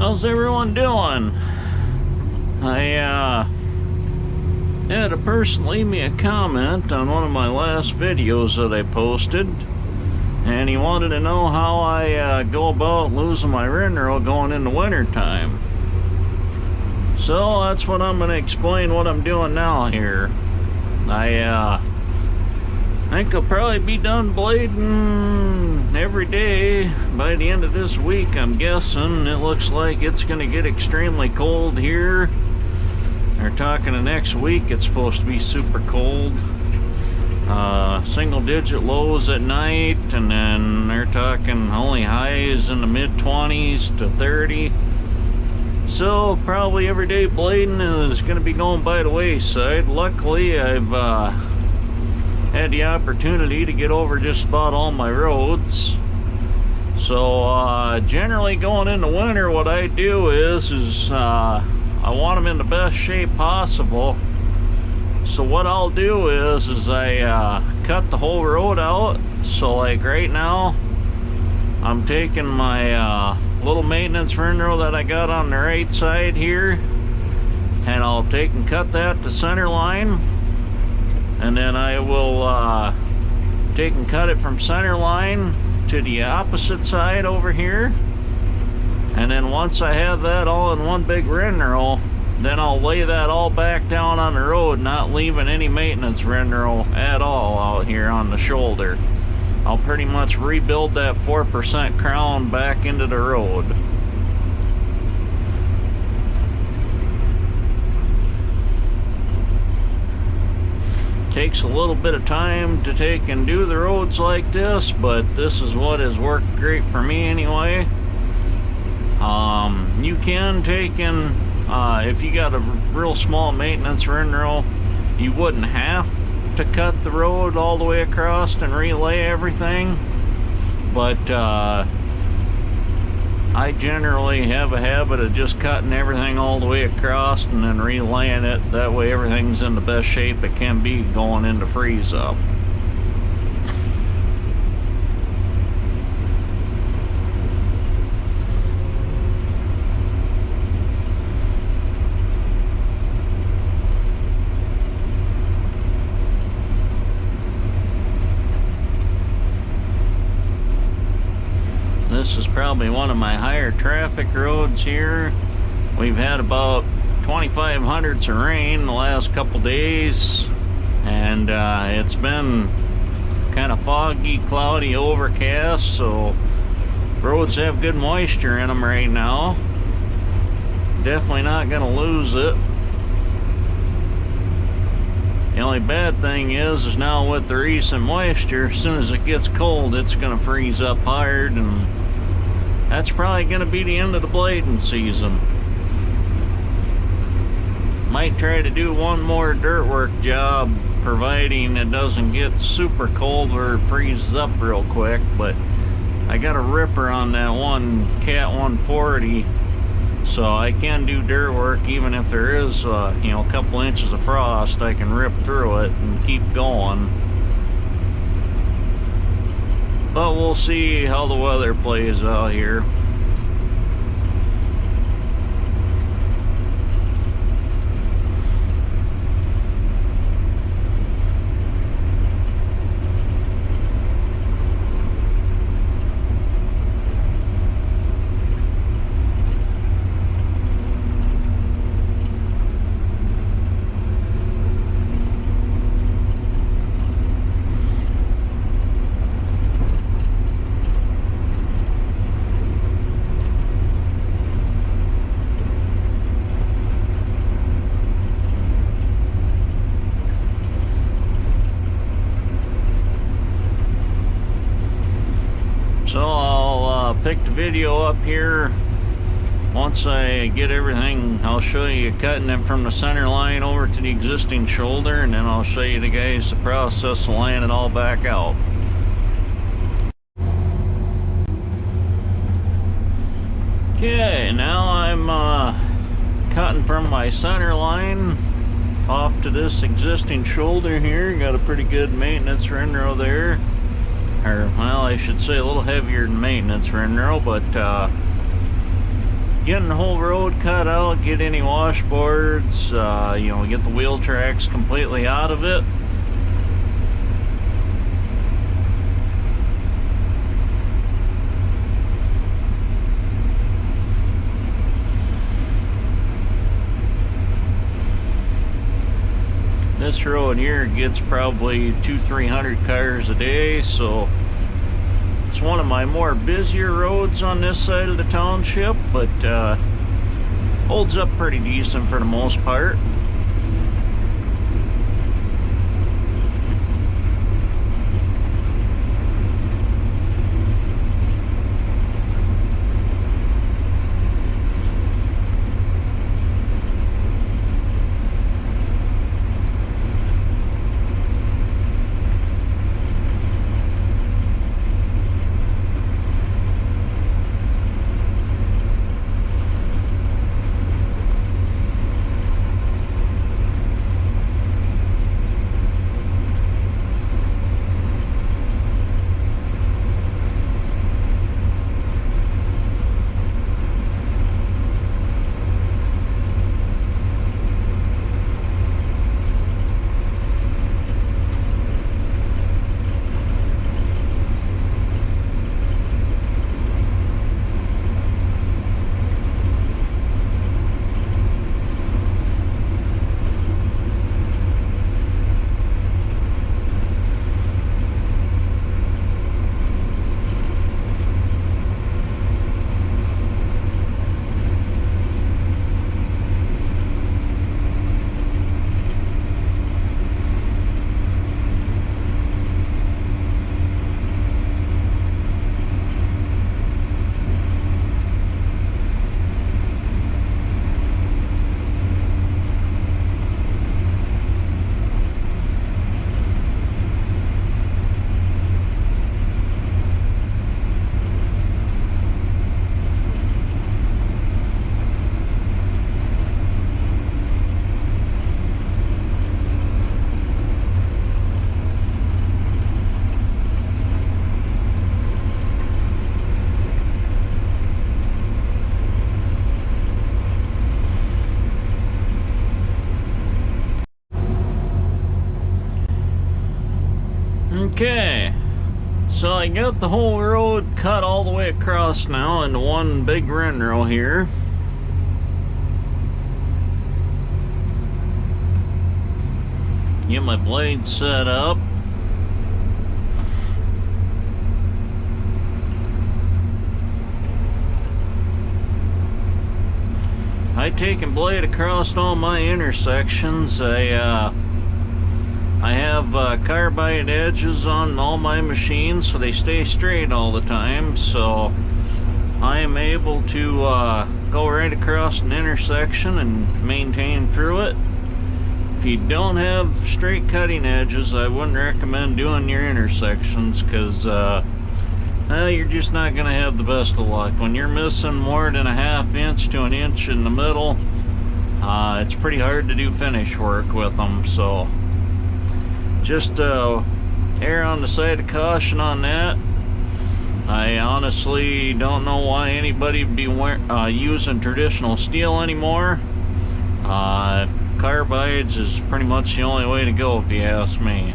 How's everyone doing? I had a person leave me a comment on one of my last videos that I posted, and he wanted to know how I go about losing my rinderal going into winter time. So that's what I'm going to explain what I'm doing now here. I think I'll probably be done blading every day by the end of this week, I'm guessing. It looks like it's going to get extremely cold here. They're talking the next week it's supposed to be super cold. Single digit lows at night, and then they're talking only highs in the mid-20s to 30. So probably everyday blading is going to be going by the wayside. Luckily I've had the opportunity to get over just about all my roads. So generally going into winter, what I do is I want them in the best shape possible. So what I'll do is I cut the whole road out. So like right now I'm taking my little maintenance rinderal that I got on the right side here, and I'll take and cut that to center line, and then I will take and cut it from center line to the opposite side over here. And then once I have that all in one big rinderal, then I'll lay that all back down on the road, not leaving any maintenance rinderal at all out here on the shoulder. I'll pretty much rebuild that 4% crown back into the road. Takes a little bit of time to take and do the roads like this, but this is what has worked great for me anyway. You can take in, if you got a real small maintenance rinderal, you wouldn't have to cut the road all the way across and relay everything, but I generally have a habit of just cutting everything all the way across and then relaying it. That way everything's in the best shape it can be going into freeze up. This is probably one of my higher traffic roads here. We've had about 2,500s of rain the last couple days, and it's been kind of foggy, cloudy, overcast, so roads have good moisture in them right now. Definitely not going to lose it. The only bad thing is now with the recent moisture, as soon as it gets cold, it's going to freeze up hard, and that's probably going to be the end of the blading season. Might try to do one more dirt work job, providing it doesn't get super cold or it freezes up real quick, but I got a ripper on that one Cat 140, so I can do dirt work even if there is you know, a couple inches of frost. I can rip through it and keep going. But we'll see how the weather plays out here. So I'll pick the video up here. Once I get everything, I'll show you cutting it from the center line over to the existing shoulder, and then I'll show you the guys the process of laying it all back out. Okay, now I'm cutting from my center line off to this existing shoulder here. Got a pretty good maintenance rinderal there. Or, well, I should say a little heavier than maintenance rinderal, but getting the whole road cut out, get any washboards, you know, get the wheel tracks completely out of it. This road here gets probably 200-300 cars a day, so it's one of my more busier roads on this side of the township, but holds up pretty decent for the most part. Okay, so I got the whole road cut all the way across now into one big windrow here. Get my blade set up. I take and blade across all my intersections. I have carbide edges on all my machines so they stay straight all the time, so I am able to go right across an intersection and maintain through it. If you don't have straight cutting edges, I wouldn't recommend doing your intersections, because you're just not going to have the best of luck. When you're missing more than a ½ inch to an inch in the middle, it's pretty hard to do finish work with them, so just err on the side of caution on that. I honestly don't know why anybody would be using traditional steel anymore. Carbides is pretty much the only way to go, if you ask me.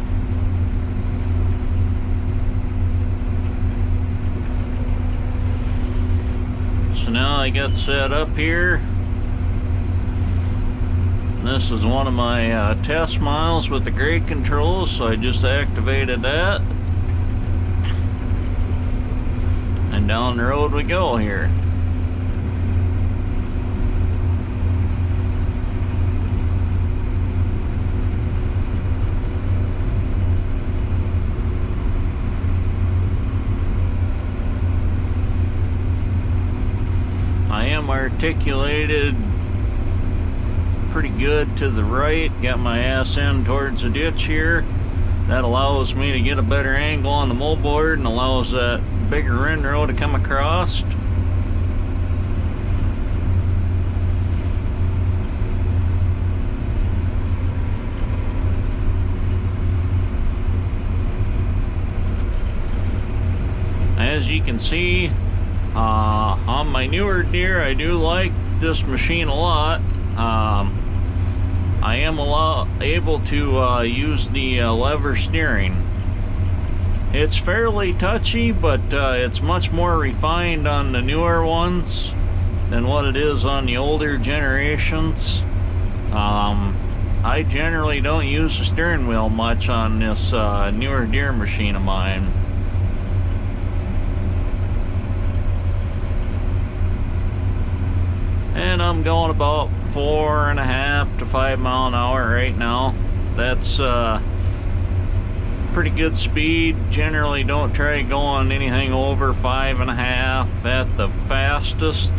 So now I got set up here. This is one of my test miles with the grade controls, so I just activated that. And down the road we go here. I am articulated pretty good to the right, got my ass in towards the ditch here. That allows me to get a better angle on the moldboard and allows that bigger windrow to come across. As you can see, On my newer Deere, I do like this machine a lot. I am able to use the lever steering. It's fairly touchy, but it's much more refined on the newer ones than what it is on the older generations. I generally don't use the steering wheel much on this newer Deere machine of mine. And I'm going about 4.5 to 5 mile an hour right now. That's pretty good speed. Generally don't try going anything over 5.5 at the fastest.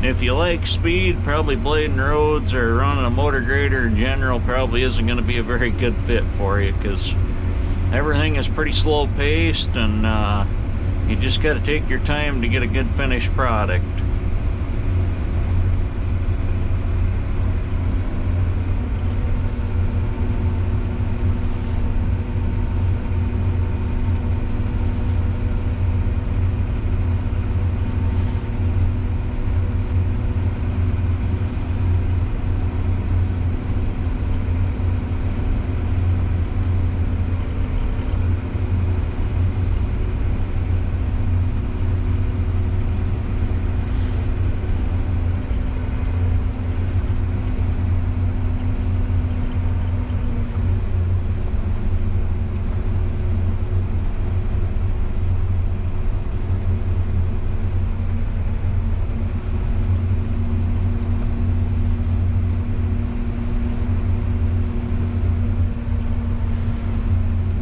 If you like speed, probably blading roads or running a motor grader in general probably isn't going to be a very good fit for you, because everything is pretty slow paced, and you just got to take your time to get a good finished product.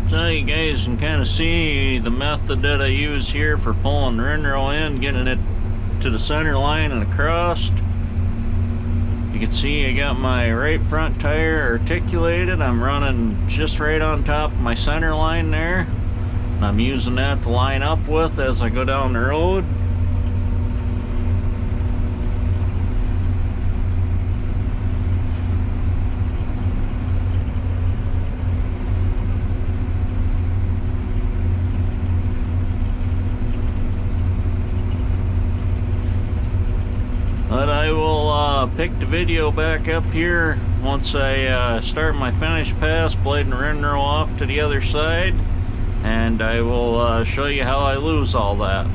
So you guys can kind of see the method that I use here for pulling the windrow in, getting it to the center line and across. You can see I got my right front tire articulated. I'm running just right on top of my center line there. And I'm using that to line up with as I go down the road. But I will pick the video back up here once I start my finish pass, blading the windrow off to the other side, and I will show you how I lose all that.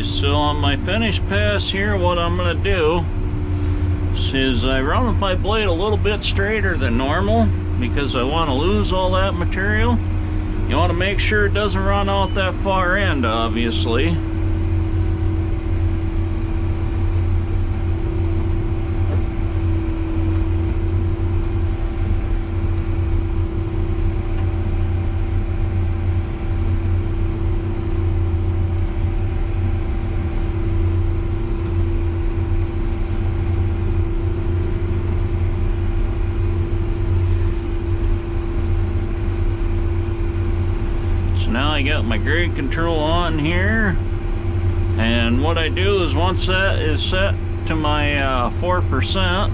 So on my finish pass here, what I'm going to do is I run with my blade a little bit straighter than normal because I want to lose all that material. You want to make sure it doesn't run out that far end, obviously. Now I got my grade control on here, and what I do is once that is set to my 4%,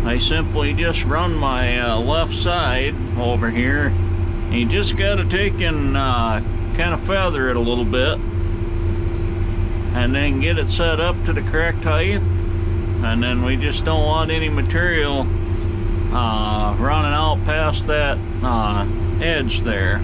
I simply just run my left side over here, and you just got to take and kind of feather it a little bit and then get it set up to the correct height. And then we just don't want any material running out past that edge there.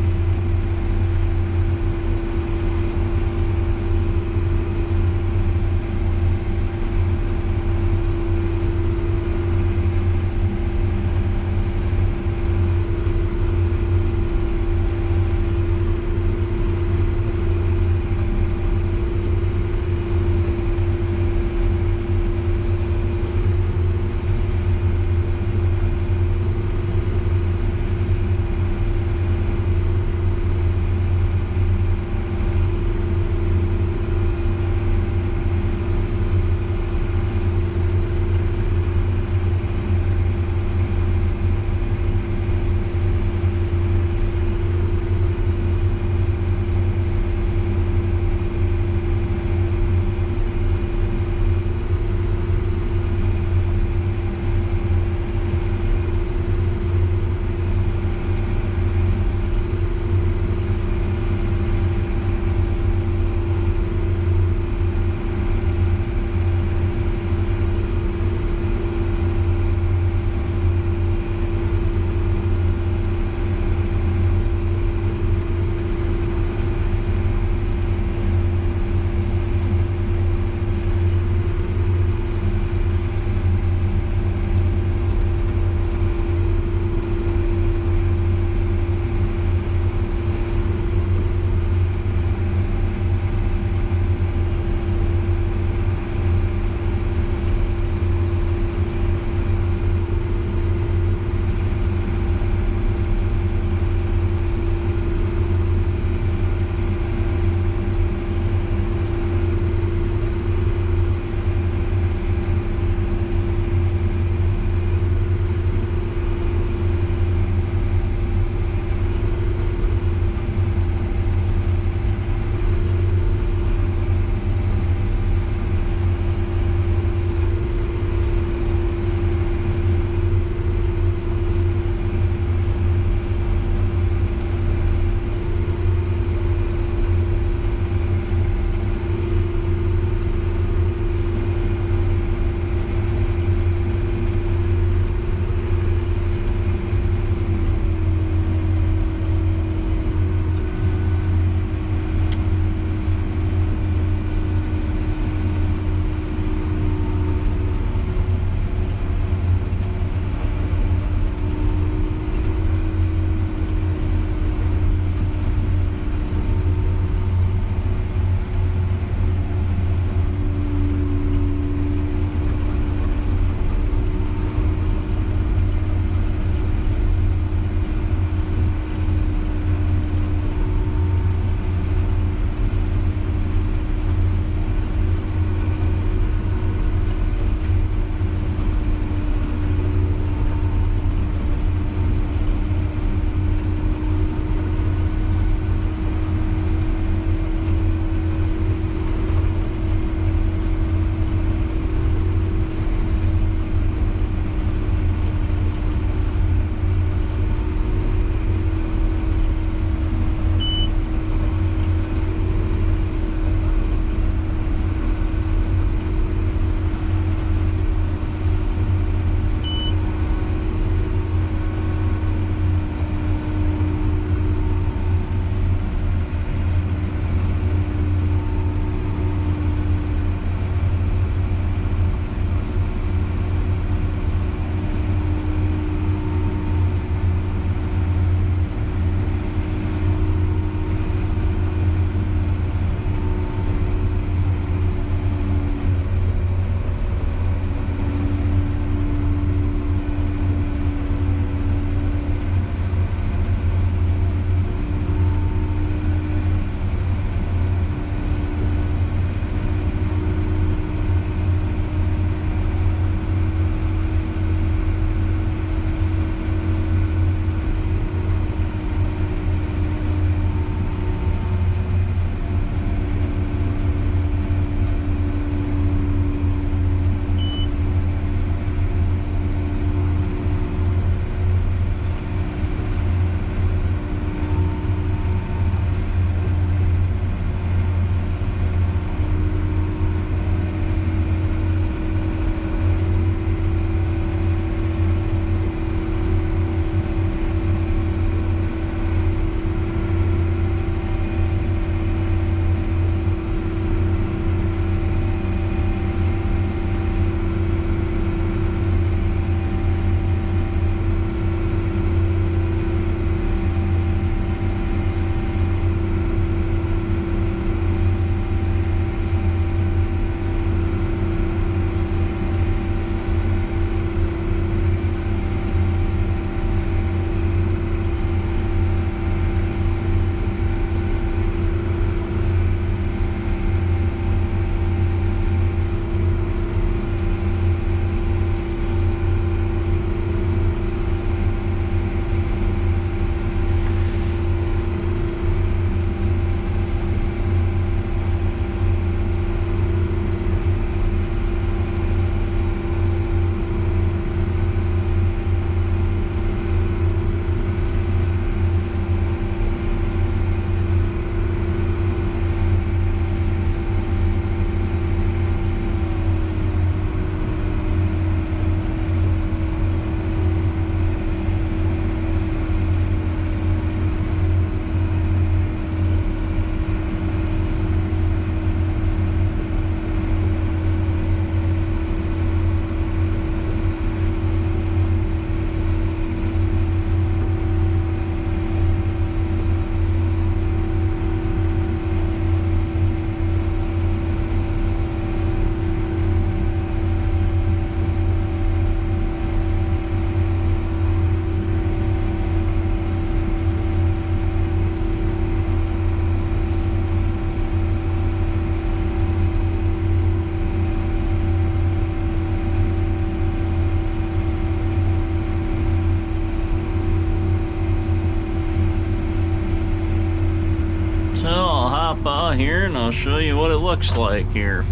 here and I'll show you what it looks like here.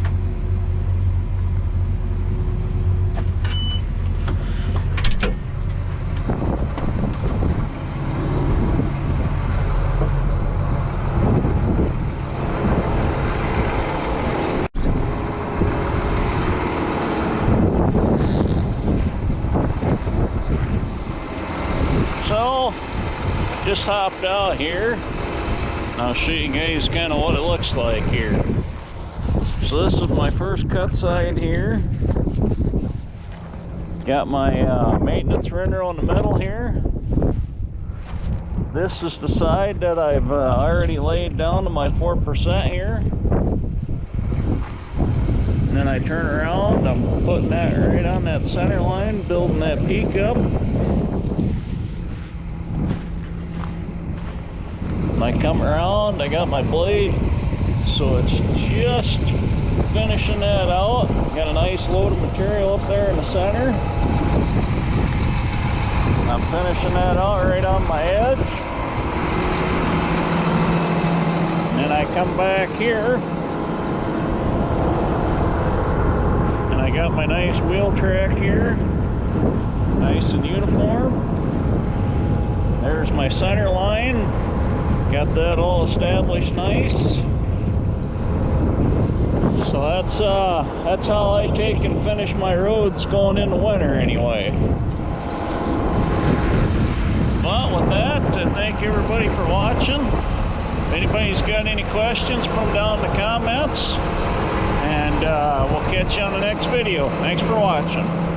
So, just hopped out here. I'll show you guys kind of what it looks like here. So this is my first cut side here. Got my maintenance render on the middle here. This is the side that I've already laid down to my 4% here. And then I turn around, I'm putting that right on that center line, building that peak up. I come around, I got my blade, so it's just finishing that out. Got a nice load of material up there in the center. I'm finishing that out right on my edge. And I come back here, and I got my nice wheel track here, nice and uniform. There's my center line. Got that all established nice. So that's how I take and finish my roads going into winter anyway. But with that, thank everybody for watching. If anybody's got any questions, put them down in the comments. And we'll catch you on the next video. Thanks for watching.